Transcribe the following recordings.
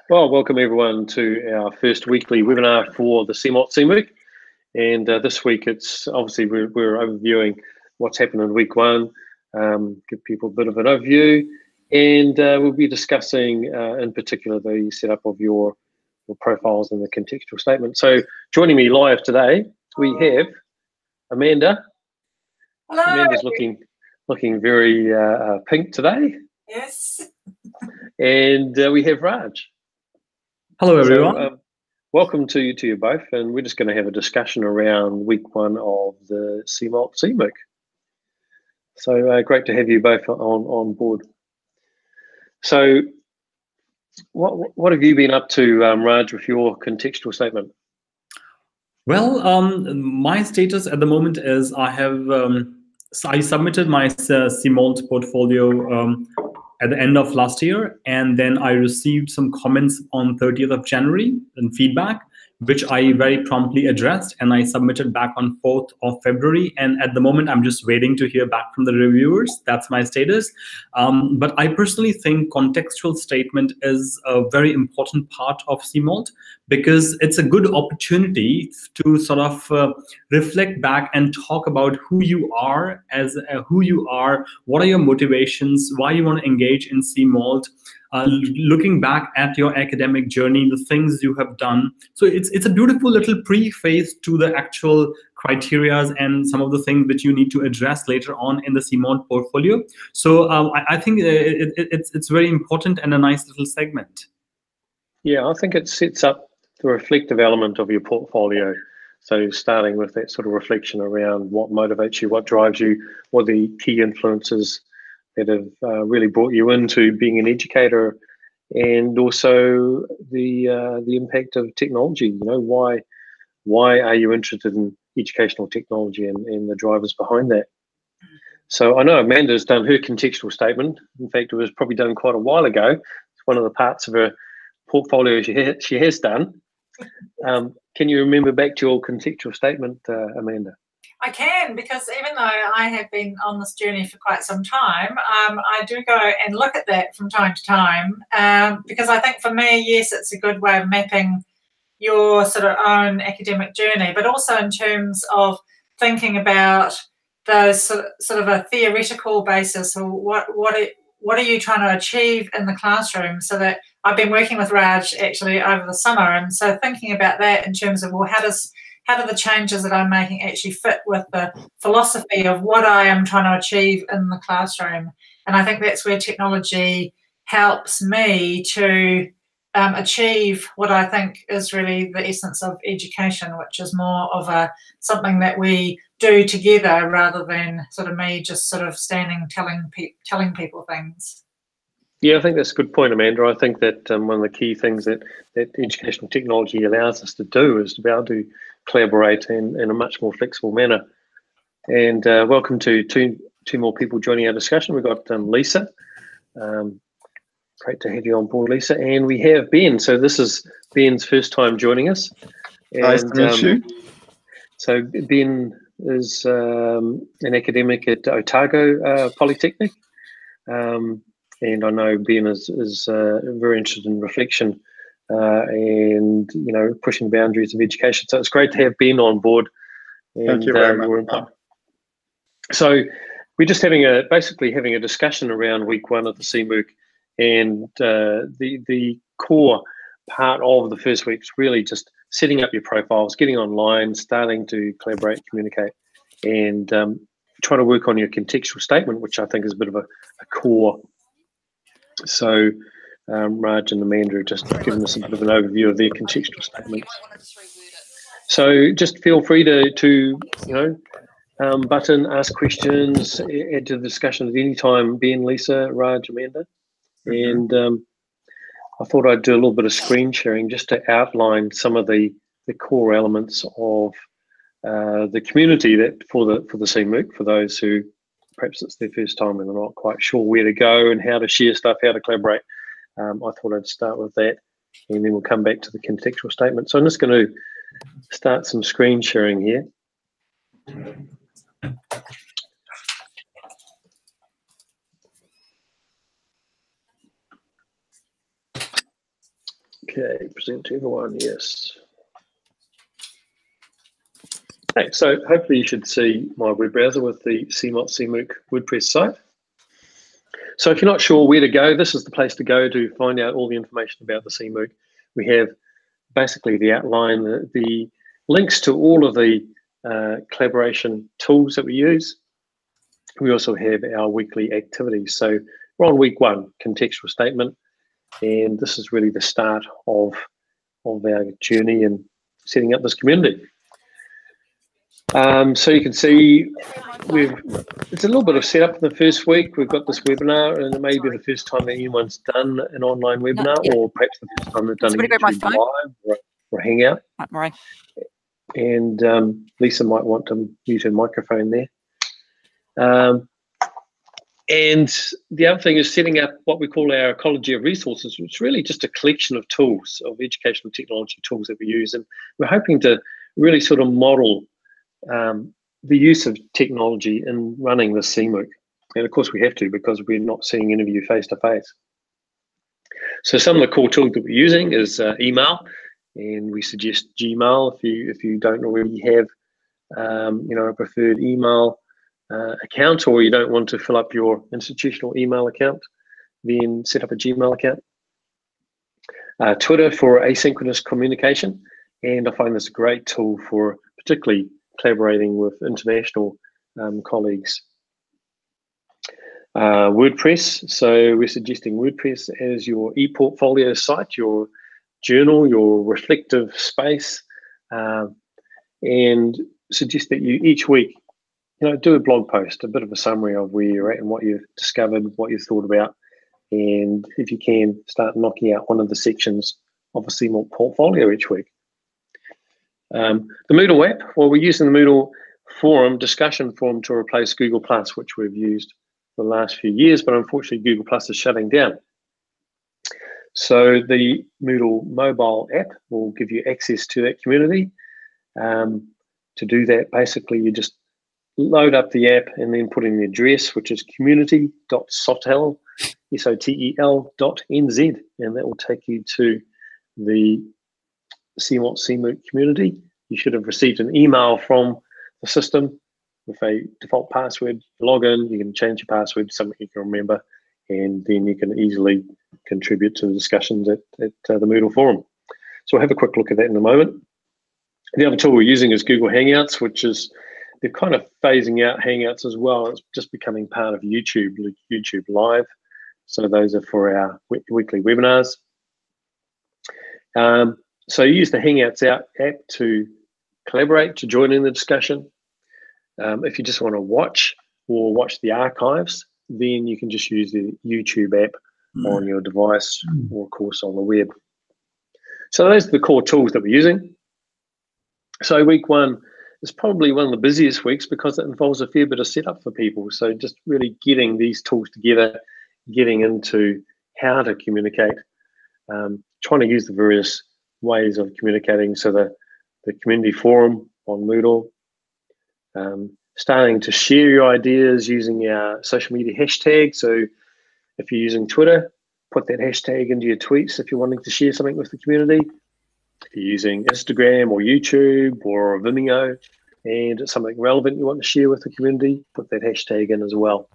Well, welcome everyone to our first weekly webinar for the CMOT. And this week, it's obviously we're overviewing what's happened in week one, give people a bit of an overview, and we'll be discussing in particular the setup of your profiles and the contextual statement. So joining me live today, we have Amanda. Hello. Amanda's looking very pink today. Yes. And we have Raj. Hello, everyone. So, welcome to you both, and we're just going to have a discussion around week one of the CMOT. So great to have you both on board. So, what have you been up to, Raj, with your contextual statement? Well, my status at the moment is I submitted my CMOT portfolio at the end of last year, and then I received some comments on 30th of January and feedback, which I very promptly addressed, and I submitted back on 4th of February. And at the moment, I'm just waiting to hear back from the reviewers. That's my status. But I personally think contextual statement is a very important part of CMOT, because it's a good opportunity to sort of reflect back and talk about who you are what are your motivations, why you want to engage in CMOT, looking back at your academic journey, the things you have done. So it's a beautiful little preface to the actual criteria and some of the things that you need to address later on in the CMOT portfolio. So I think it's very important and a nice little segment. Yeah, I think it sets up the reflective element of your portfolio. So starting with that sort of reflection around what motivates you, what drives you, what are the key influences that have really brought you into being an educator, and also the impact of technology. You know, why are you interested in educational technology and the drivers behind that? So I know Amanda's done her contextual statement. In fact, it was probably done quite a while ago. It's one of the parts of her portfolio she has done. Can you remember back to your contextual statement, Amanda? I can, because even though I have been on this journey for quite some time, I do go and look at that from time to time, because I think for me, yes, it's a good way of mapping your sort of own academic journey, but also in terms of thinking about those sort of a theoretical basis, or what are you trying to achieve in the classroom. So that I've been working with Raj actually over the summer, and so thinking about that in terms of, well, how do the changes that I'm making actually fit with the philosophy of what I am trying to achieve in the classroom. And I think that's where technology helps me to achieve what I think is really the essence of education, which is more of something that we do together rather than sort of me just sort of standing telling people things. Yeah, I think that's a good point, Amanda. I think that one of the key things that educational technology allows us to do is to be able to collaborate in a much more flexible manner. And welcome to two more people joining our discussion. We've got Lisa. Great to have you on board, Lisa. And we have Ben. So this is Ben's first time joining us. And, nice to meet you. So Ben is an academic at Otago Polytechnic. And I know Ben is very interested in reflection and, you know, pushing boundaries of education. So it's great to have Ben on board. And, thank you very much. So we're just basically having a discussion around week one of the CMOOC, and the core part of the first week is really just setting up your profiles, getting online, starting to collaborate, communicate, and try to work on your contextual statement, which I think is a bit of a core. So Raj and Amanda have just given us a bit of an overview of their contextual statements. So just feel free to you know, button, ask questions, add to the discussion at any time, Ben, Lisa, Raj, Amanda. And I thought I'd do a little bit of screen sharing just to outline some of the core elements of the community that for the CMOOC, for those who perhaps it's their first time and they're not quite sure where to go and how to share stuff, how to collaborate. I thought I'd start with that, and then we'll come back to the contextual statement. So I'm just going to start some screen sharing here. Okay, present to everyone, yes. Okay, so hopefully you should see my web browser with the CMOOC WordPress site. So if you're not sure where to go, this is the place to go to find out all the information about the CMOOC. We have basically the outline, the links to all of the collaboration tools that we use. We also have our weekly activities. So we're on week 1, contextual statement, and this is really the start of our journey in setting up this community. So you can see it's a little bit of setup for the first week. We've got this webinar, and it may be the first time that anyone's done an online webinar, or perhaps the first time they've done a YouTube live or Hangout. Right. And Lisa might want to use her microphone there. And the other thing is setting up what we call our ecology of resources, which is really just a collection of tools, of educational technology tools that we use. And we're hoping to really sort of model the use of technology in running the CMOOC. And of course we have to, because we're not seeing any of you face to face. So some of the core tools that we're using is email, and we suggest Gmail if you don't already have a preferred email account, or you don't want to fill up your institutional email account, then set up a Gmail account. Twitter for asynchronous communication, and I find this a great tool for particularly collaborating with international colleagues. WordPress, so we're suggesting WordPress as your e-portfolio site, your journal, your reflective space, and suggest that you each week do a blog post, a bit of a summary of where you're at and what you've discovered, what you've thought about, and if you can, start knocking out one of the sections of a CMOOC portfolio each week. The Moodle app, well, we're using the Moodle Forum, discussion forum, to replace Google+, which we've used for the last few years, but unfortunately Google+ is shutting down. So the Moodle mobile app will give you access to that community. To do that, basically you just load up the app and then put in the address, which is community.sotel, SOTEL.NZ, and that will take you to the CMOOC community. You should have received an email from the system with a default password. Log in, you can change your password to something you can remember, and then you can easily contribute to the discussions at the Moodle Forum. So we'll have a quick look at that in a moment. The other tool we're using is Google Hangouts, which is, they're kind of phasing out Hangouts as well. It's just becoming part of YouTube Live. So those are for our weekly webinars. So you use the Hangouts app to collaborate, to join in the discussion. If you just want to watch or watch the archives, then you can just use the YouTube app on your device, or of course on the web. So those are the core tools that we're using. So week 1 is probably one of the busiest weeks because it involves a fair bit of setup for people. So just really getting these tools together, getting into how to communicate, trying to use the various ways of communicating. So the community forum on Moodle, starting to share your ideas using our social media hashtag. So if you're using Twitter, put that hashtag into your tweets if you're wanting to share something with the community. If you're using Instagram or YouTube or Vimeo and it's something relevant you want to share with the community, put that hashtag in as well.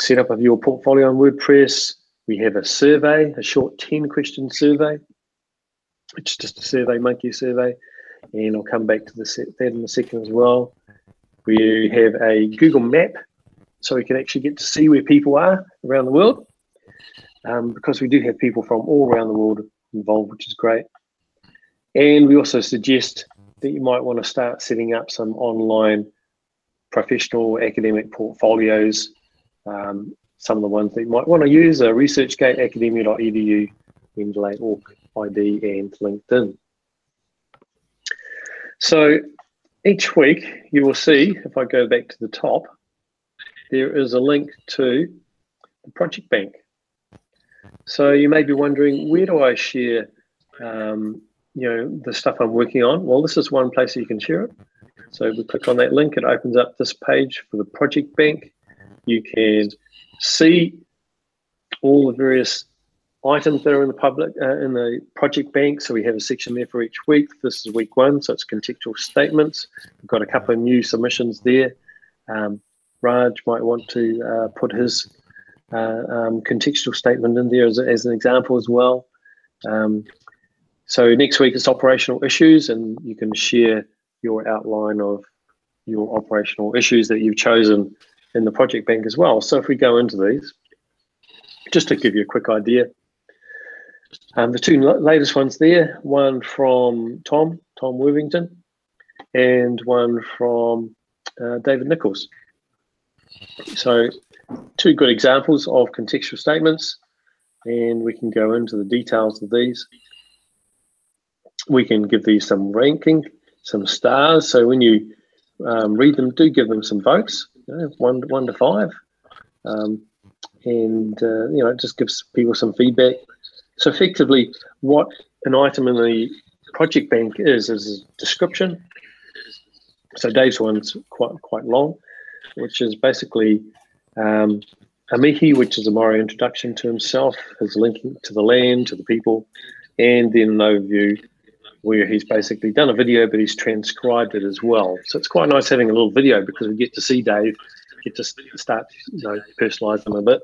Set up of your portfolio on WordPress. We have a survey, a short 10-question survey, which is just a survey monkey survey, and I'll come back to that in a second as well. We have a Google map, so we can actually get to see where people are around the world, because we do have people from all around the world involved, which is great. And we also suggest that you might want to start setting up some online professional academic portfolios. Some of the ones that you might want to use are ResearchGate, academia.edu, Mendeley, OrcID, and LinkedIn. So each week you will see, if I go back to the top, there is a link to the project bank. So you may be wondering, where do I share the stuff I'm working on? Well, this is one place that you can share it. So if we click on that link, it opens up this page for the project bank. You can see all the various items that are in the public in the project bank. So we have a section there for each week. This is week 1, so it's contextual statements. We've got a couple of new submissions there. Raj might want to put his contextual statement in there as an example as well. So next week is operational issues, and you can share your outline of your operational issues that you've chosen in the project bank as well. So if we go into these, just to give you a quick idea, the 2 latest ones there, one from Tom Worthington, and one from David Nichols. So 2 good examples of contextual statements, and we can go into the details of these. We can give these some ranking, some stars. So when you read them, do give them some votes, 1 to 5, and it just gives people some feedback. So effectively, what an item in the project bank is a description. So Dave's one's quite long, which is basically a mihi, which is a Maori introduction to himself, his linking to the land, to the people, and then an overview where he's basically done a video, but he's transcribed it as well. So it's quite nice having a little video because we get to see Dave, get to start, personalize him a bit,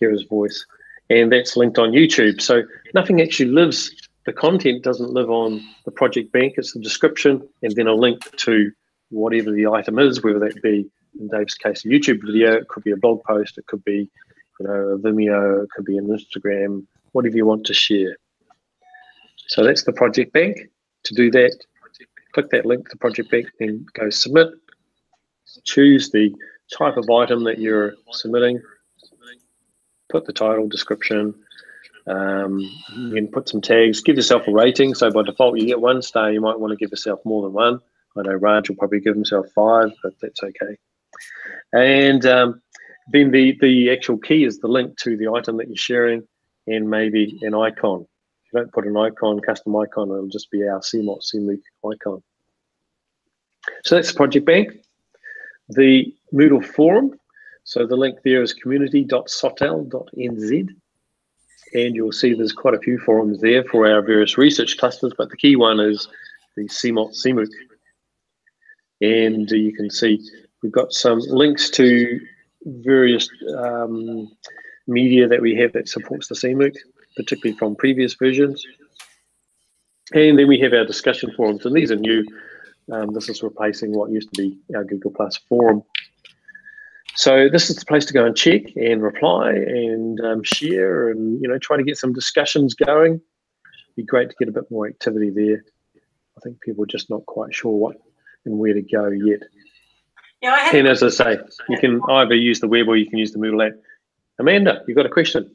hear his voice, and that's linked on YouTube. So nothing actually lives, the content doesn't live on the project bank, it's the description and then a link to whatever the item is, whether that be, in Dave's case, a YouTube video, it could be a blog post, it could be, a Vimeo, it could be an Instagram, whatever you want to share. So that's the project bank. To do that, click that link to project bank, then go submit. Choose the type of item that you're submitting. Put the title, description. You can put some tags. Give yourself a rating. So by default, you get 1 star. You might want to give yourself more than 1. I know Raj will probably give himself 5, but that's okay. And then the actual key is the link to the item that you're sharing, and maybe an icon. If you don't put an icon, custom icon, it'll just be our CMOOC icon. So that's the project bank. The Moodle Forum. So the link there is community.sotel.nz, and you'll see there's quite a few forums there for our various research clusters, but the key one is the CMOOC. And you can see we've got some links to various media that we have that supports the CMOOC, particularly from previous versions. And then we have our discussion forums, and these are new. This is replacing what used to be our Google Plus forum. So this is the place to go and check and reply and share and try to get some discussions going. It'd be great to get a bit more activity there. I think people are just not quite sure what and where to go yet. Yeah, and as I say, you can either use the web or you can use the Moodle app. Amanda, you've got a question?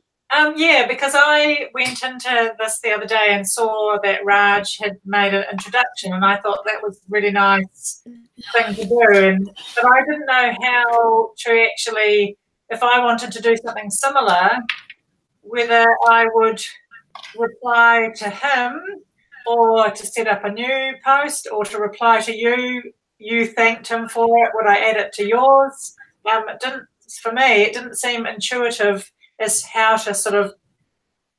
Yeah, because I went into this the other day and saw that Raj had made an introduction, and I thought that was a really nice thing to do. But I didn't know how to actually, if I wanted to do something similar, whether I would reply to him or to set up a new post or to reply to you. You thanked him for it. Would I add it to yours? It didn't. For me, it didn't seem intuitive as how to sort of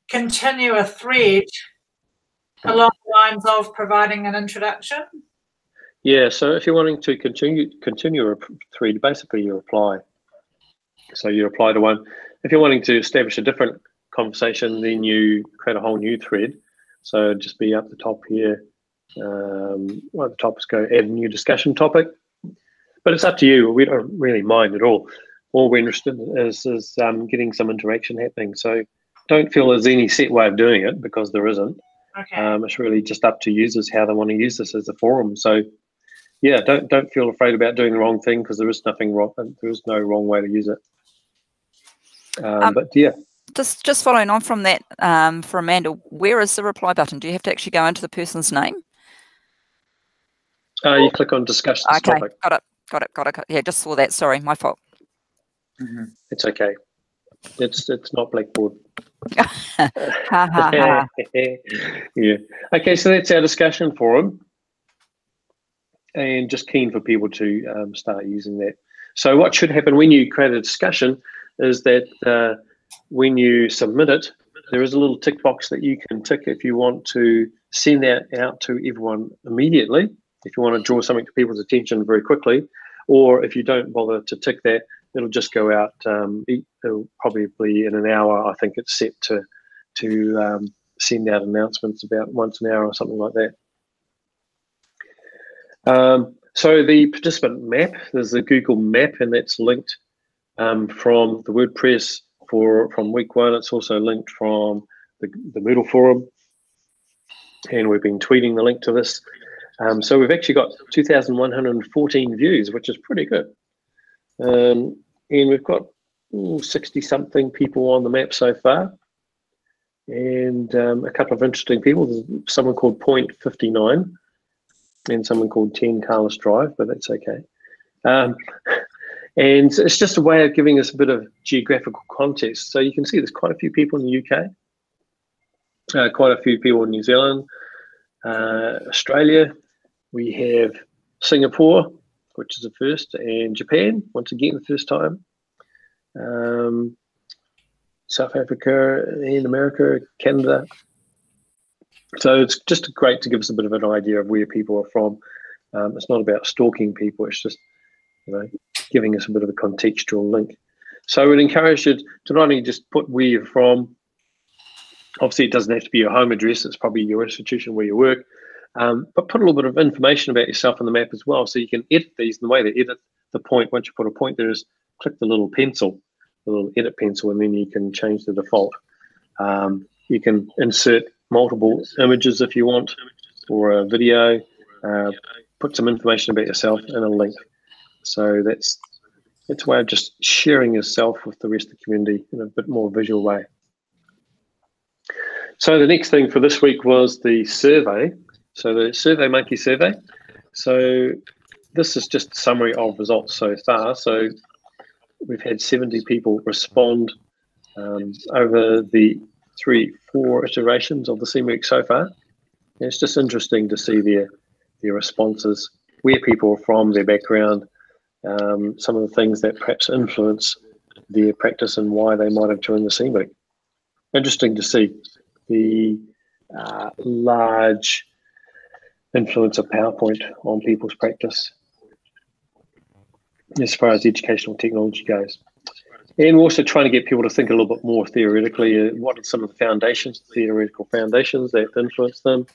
continue a thread along the lines of providing an introduction. Yeah, so if you're wanting to continue a thread, basically you reply. So you reply to one. If you're wanting to establish a different conversation, then you create a whole new thread. So just be up the top here. Well, at the top is go add a new discussion topic. But it's up to you. We don't really mind at all. All we're interested in is getting some interaction happening. So don't feel there's any set way of doing it, because there isn't. Okay. It's really just up to users how they want to use this as a forum. So yeah, don't feel afraid about doing the wrong thing, because there is nothing wrong. There is no wrong way to use it. But yeah. Just following on from that, for Amanda, where is the reply button? Do you have to actually go into the person's name? You click on discuss this topic. Got it. Yeah, just saw that. Sorry, my fault. It's okay. It's not Blackboard. Yeah. Okay, so that's our discussion forum, and just keen for people to start using that. So what should happen when you create a discussion is that when you submit it, there is a little tick box that you can tick if you want to send that out to everyone immediately, if you want to draw something to people's attention very quickly, or if you don't bother to tick that, it'll just go out. It'll probably in an hour. I think it's set to send out announcements about once an hour or something like that. So the participant map, there's a Google map, and that's linked from the WordPress from week 1. It's also linked from the Moodle Forum, and we've been tweeting the link to this. So we've actually got 2,114 views, which is pretty good. And we've got 60-something people on the map so far, and a couple of interesting people. There's someone called Point59 and someone called 10 Carlos Drive, but that's okay. And it's just a way of giving us a bit of geographical context. So you can see there's quite a few people in the UK, quite a few people in New Zealand, Australia. We have Singapore, which is the first, and Japan, once again, the first time. South Africa and America, Canada. So it's just great to give us a bit of an idea of where people are from. It's not about stalking people, it's just, giving us a bit of a contextual link. So I would encourage you to not only just put where you're from. Obviously, it doesn't have to be your home address, it's probably your institution where you work. But put a little bit of information about yourself on the map as well, so you can edit these. And the way to edit the point, once you put a point there, is click the little pencil, the little edit pencil, and then you can change the default. You can insert multiple images if you want, or a video, put some information about yourself and a link. So that's a way of just sharing yourself with the rest of the community in a bit more visual way. So the next thing for this week was the survey. So the SurveyMonkey survey. So this is just a summary of results so far. So we've had 70 people respond over the 3-4 iterations of the CMOOC so far. And it's just interesting to see their responses, where people are from, their background, some of the things that perhaps influence their practice and why they might have joined the CMOOC. Interesting to see the large influence of PowerPoint on people's practice as far as educational technology goes. And we're also trying to get people to think a little bit more theoretically. What are some of the foundations, theoretical foundations that influence them?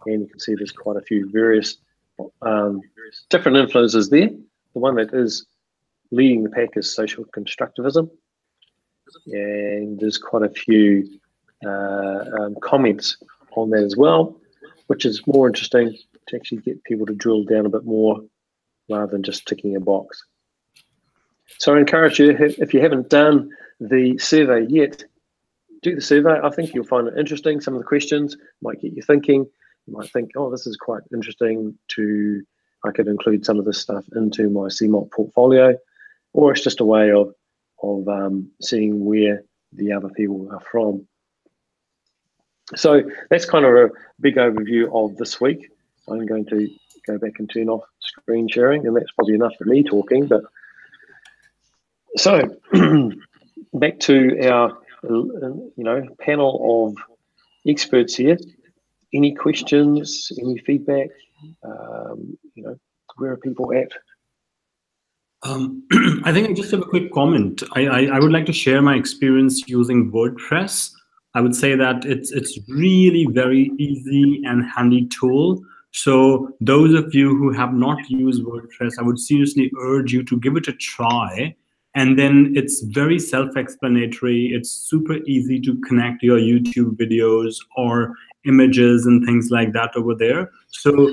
And you can see there's quite a few various different influences there. The one that is leading the pack is social constructivism. And there's quite a few comments on that as well, which is more interesting to actually get people to drill down a bit more rather than just ticking a box. So I encourage you, if you haven't done the survey yet, do the survey. I think you'll find it interesting. Some of the questions might get you thinking. You might think, oh, this is quite interesting, I could include some of this stuff into my CMOC portfolio, or it's just a way of seeing where the other people are from. So that's kind of a big overview of this week. I'm going to go back and turn off screen sharing, and that's probably enough for me talking. But so back to our panel of experts here. Any questions? Any feedback? Where are people at? I think I just have a quick comment. I would like to share my experience using WordPress. I would say that it's really very easy and handy tool. So those of you who have not used WordPress, I would seriously urge you to give it a try. And then it's very self-explanatory. It's super easy to connect your YouTube videos or images and things like that over there. So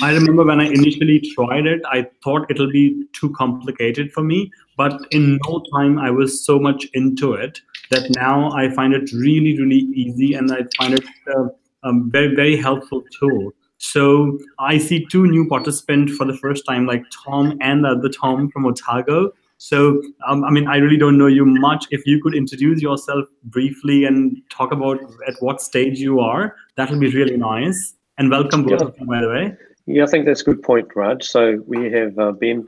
I remember when I initially tried it, I thought it'll be too complicated for me. But in no time, I was so much into it that now I find it really, really easy. And I find it a very, very helpful tool. So I see two new participants for the first time, like Tom and the other Tom from Otago. So, I mean, I really don't know you much. If you could introduce yourself briefly and talk about at what stage you are, that would be really nice. And welcome both of you, by the way. Yeah, I think that's a good point, Raj. So we have Ben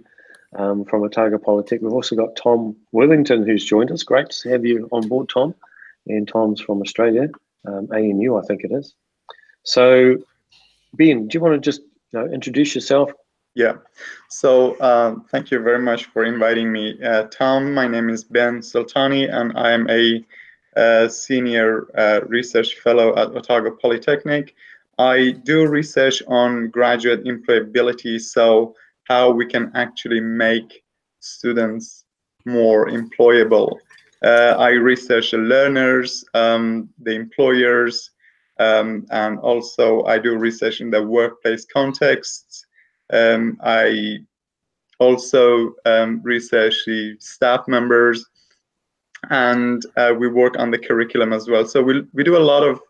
from Otago Polytech. We've also got Tom Worthington, who's joined us. Great to have you on board, Tom. and Tom's from Australia, ANU, I think it is. So, Ben, do you want to just introduce yourself? Yeah, so thank you very much for inviting me. Tom, my name is Ben Sultani, and I am a senior research fellow at Otago Polytechnic. I do research on graduate employability, so how we can actually make students more employable. I research the learners, the employers, and also I do research in the workplace context. I also research the staff members, and we work on the curriculum as well. So we do a lot of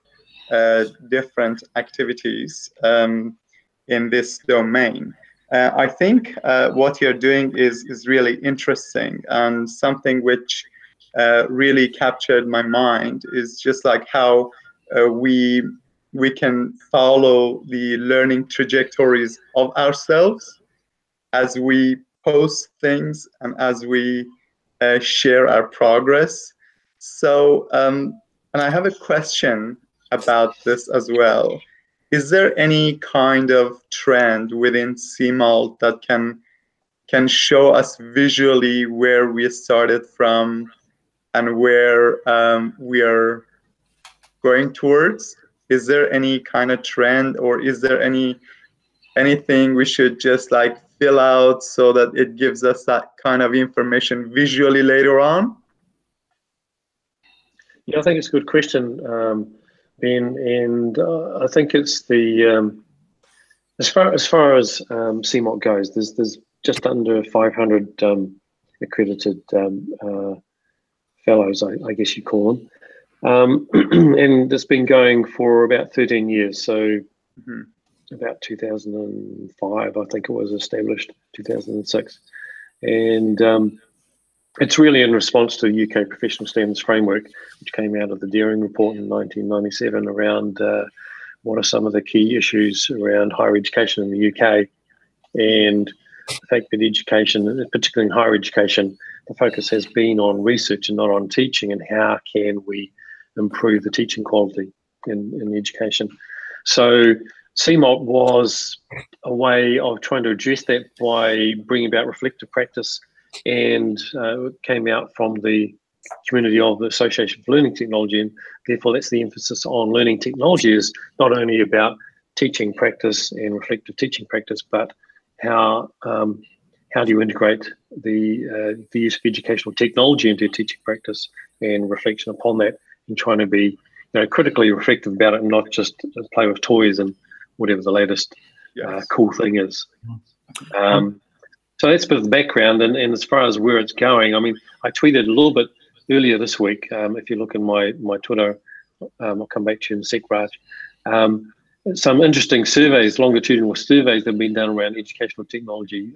different activities in this domain. I think what you're doing is really interesting, and something which really captured my mind is just like how we can follow the learning trajectories of ourselves as we post things and as we share our progress. So, and I have a question about this as well. Is there any kind of trend within CMALT that can show us visually where we started from and where we are going towards? Is there any kind of trend, or is there anything we should just like fill out so that it gives us that kind of information visually later on? Yeah, I think it's a good question, Ben, and I think it's the as far as CMOT goes, there's just under 500 accredited fellows, I guess you call them. And it's been going for about 13 years. So about 2005, I think it was established, 2006. And it's really in response to the UK Professional Standards Framework, which came out of the Deering Report in 1997 around what are some of the key issues around higher education in the UK. And the fact that education, particularly in higher education, the focus has been on research and not on teaching, and how can we improve the teaching quality in education. So CMOT was a way of trying to address that by bringing about reflective practice, and it came out from the community of the Association for Learning Technology, and therefore that's the emphasis on learning technology, is not only about teaching practice and reflective teaching practice, but how do you integrate the use of educational technology into teaching practice and reflection upon that, and trying to be critically reflective about it, and not just play with toys and whatever the latest cool thing is. So that's a bit of the background, and as far as where it's going, I mean, I tweeted a little bit earlier this week. If you look in my Twitter, I'll come back to you in a sec, Raj. Some interesting surveys, longitudinal surveys that have been done around educational technology,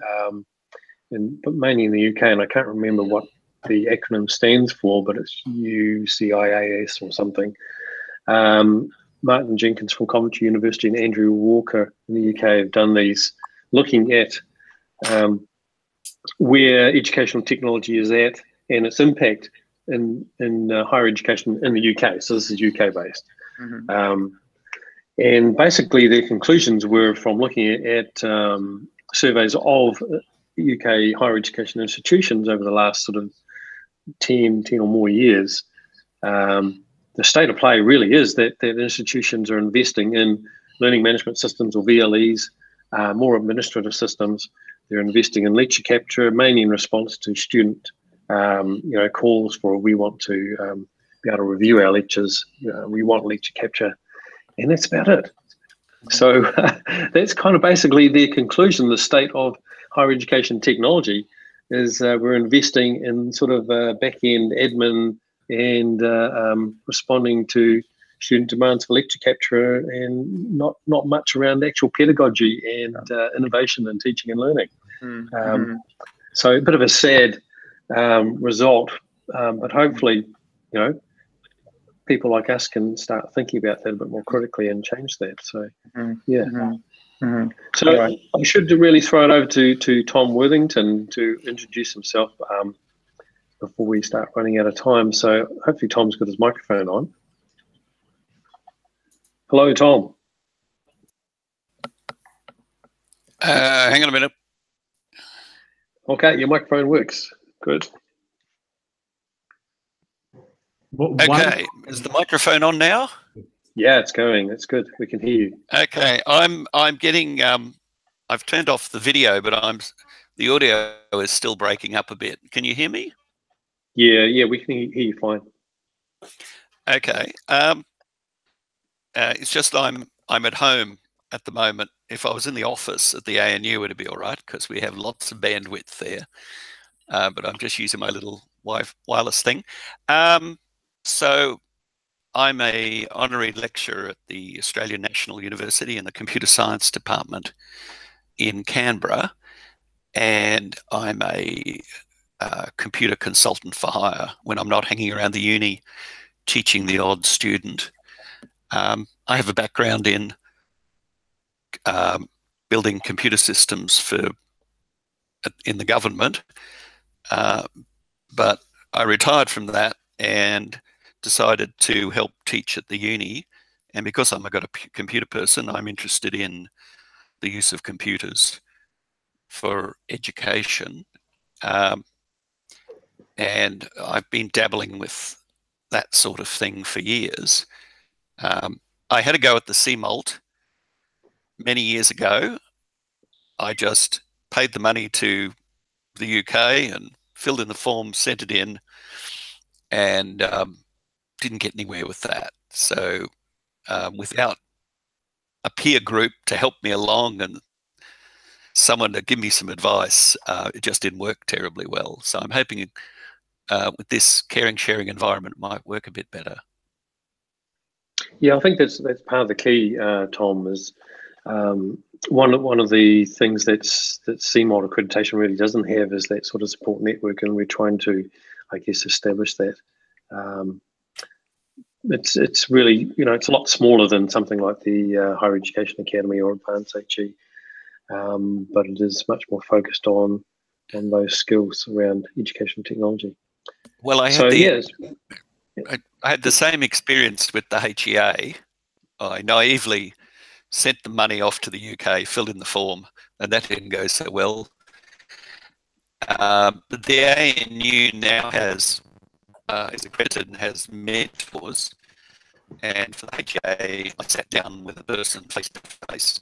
but mainly in the UK, and I can't remember what the acronym stands for, but it's UCIAS or something. Martin Jenkins from Coventry University and Andrew Walker in the UK have done these, looking at where educational technology is at and its impact in higher education in the UK. So this is UK based. And basically their conclusions were from looking at surveys of UK higher education institutions over the last sort of 10 or more years. The state of play really is that institutions are investing in learning management systems, or VLEs, more administrative systems. They're investing in lecture capture, mainly in response to student calls for, we want to be able to review our lectures, we want lecture capture, and that's about it. So that's kind of basically their conclusion. The state of higher education technology is we're investing in sort of back-end admin and responding to student demands for lecture capture, and not much around actual pedagogy and innovation in teaching and learning. So a bit of a sad result, but hopefully, people like us can start thinking about that a bit more critically and change that. So, So I should really throw it over to Tom Worthington to introduce himself. before we start running out of time. So hopefully Tom's got his microphone on. Hello, Tom. Hang on a minute. Okay, your microphone works. Good. Okay, is the microphone on now? Yeah, it's going. It's good. We can hear you. Okay, I'm getting. I've turned off the video, but the audio is still breaking up a bit. Can you hear me? Yeah, we can hear you fine. Okay. It's just I'm at home at the moment. If I was in the office at the ANU, it'd be all right because we have lots of bandwidth there. But I'm just using my little wireless thing. So I'm a honorary lecturer at the Australian National University in the Computer Science Department in Canberra, and I'm a computer consultant for hire when I'm not hanging around the uni teaching the odd student. I have a background in building computer systems in the government, but I retired from that and decided to help teach at the uni. And because I'm a computer person, I'm interested in the use of computers for education. And I've been dabbling with that sort of thing for years. I had a go at the CMALT many years ago. I just paid the money to the UK and filled in the form, sent it in, and didn't get anywhere with that. So without a peer group to help me along and someone to give me some advice, it just didn't work terribly well. So I'm hoping with this caring, sharing environment might work a bit better. Yeah, I think that's part of the key, Tom, is one of the things that CMALT accreditation really doesn't have is that sort of support network, and we're trying to, I guess, establish that. It's really, it's a lot smaller than something like the Higher Education Academy or Advanced HE, but it is much more focused on those skills around education technology. Well, I had the same experience with the HEA. I naively sent the money off to the UK, filled in the form, and that didn't go so well. But the ANU now is accredited and has mentors. And for the HEA, I sat down with a person face to face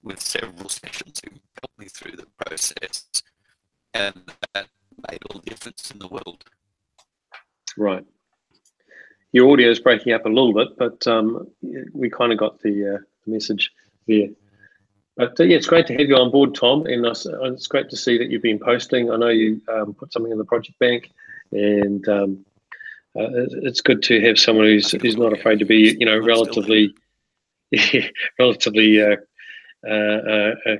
with several sessions who helped me through the process, and that made all the difference in the world. Right. Your audio is breaking up a little bit, but we kind of got the message there. But yeah, it's great to have you on board, Tom, and it's great to see that you've been posting. I know you put something in the project bank, and it's good to have someone who's not afraid to be, relatively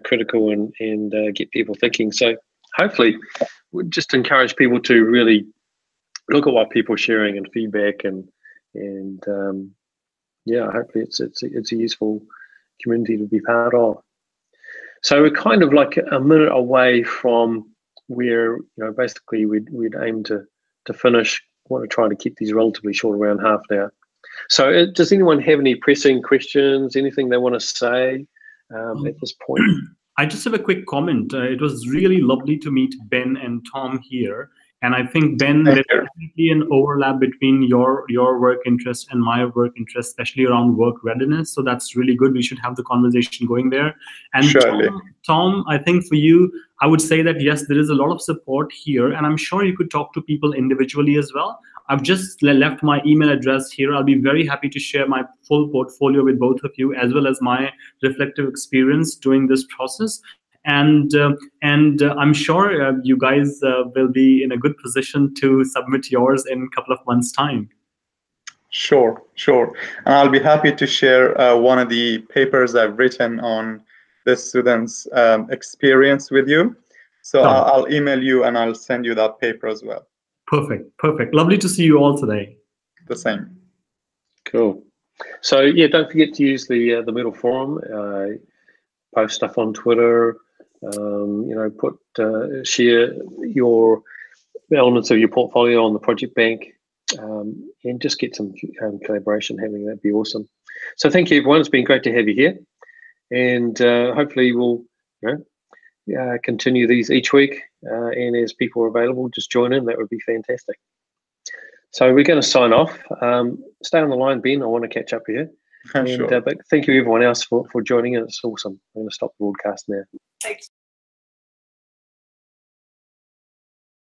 critical and get people thinking. So hopefully, we'll just encourage people to really look at what people are sharing and feedback, and yeah, hopefully it's a useful community to be part of. So we're kind of like a minute away from where basically we'd aim to finish. Want to try to keep these relatively short, around half an hour. So does anyone have any pressing questions? Anything they want to say at this point? I just have a quick comment. It was really lovely to meet Ben and Tom here. And I think, Ben, there's definitely an overlap between your work interest and my work interest, especially around work readiness. So that's really good. We should have the conversation going there. And surely. Tom, I think for you, I would say that, yes, there is a lot of support here. And I'm sure you could talk to people individually as well. I've just left my email address here. I'll be very happy to share my full portfolio with both of you, as well as my reflective experience during this process. And I'm sure you guys will be in a good position to submit yours in a couple of months' time. Sure. And I'll be happy to share one of the papers I've written on the students' experience with you. So I'll email you and I'll send you that paper as well. Perfect. Lovely to see you all today. The same. Cool. So yeah, don't forget to use the Moodle Forum. Post stuff on Twitter. Share your elements of your portfolio on the project bank, and just get some collaboration happening. That'd be awesome. So thank you, everyone. It's been great to have you here, and hopefully we'll continue these each week. And as people are available, just join in. That would be fantastic. So we're going to sign off. Stay on the line, Ben. I want to catch up here. And, Sure. but thank you, everyone else, for joining us. It's awesome. I'm going to stop the broadcast now. Thanks.